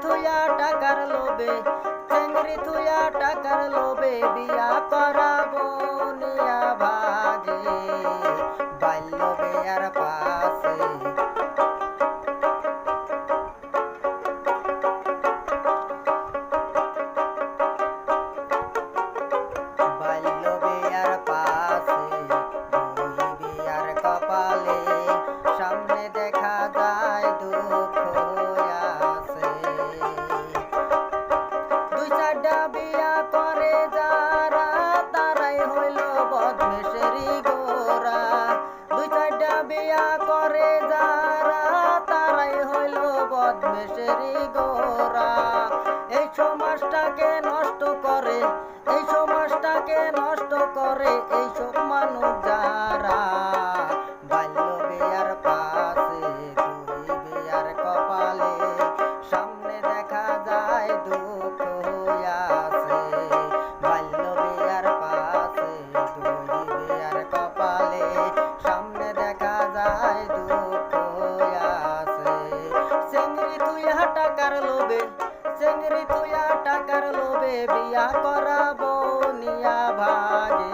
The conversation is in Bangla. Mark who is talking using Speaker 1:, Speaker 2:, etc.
Speaker 1: থুয়া টাকার লোভে, চেংড়ি থুয়া টাকার লোভে বিয়া করাবো নিয়া ভাগে বাল্য বিয়ার পাশে। বাল্য বিয়ার পাশে দুই বিয়ার কপালে, সামনে দেখা যায় দুঃখ আছে। দুই চারটা বিয়া করে যারা তারাই হইল বদমেশেরই গোরা। দুই চারটা বিয়া করে যারা তারাই হইল বদমেশেরই গোরা। এই সমাজটাকে নষ্ট করে, এই সমাজটাকে নষ্ট করে এইসব মানুষ যারা। বাল্য বিয়ার পাশে দুই বিয়ার কপালে, সামনে দেখা যায় দুঃখ আছে। বাল্য বিয়ার পাশে দুই বিয়ার কপালে, সামনে দেখা যায় দুঃখ আছে। চেংড়ি তুইয়া টাকার লোভে, চেংড়ি তুইয়া টাকার লোভে বিয়া করাবো নিয়া ভাগে।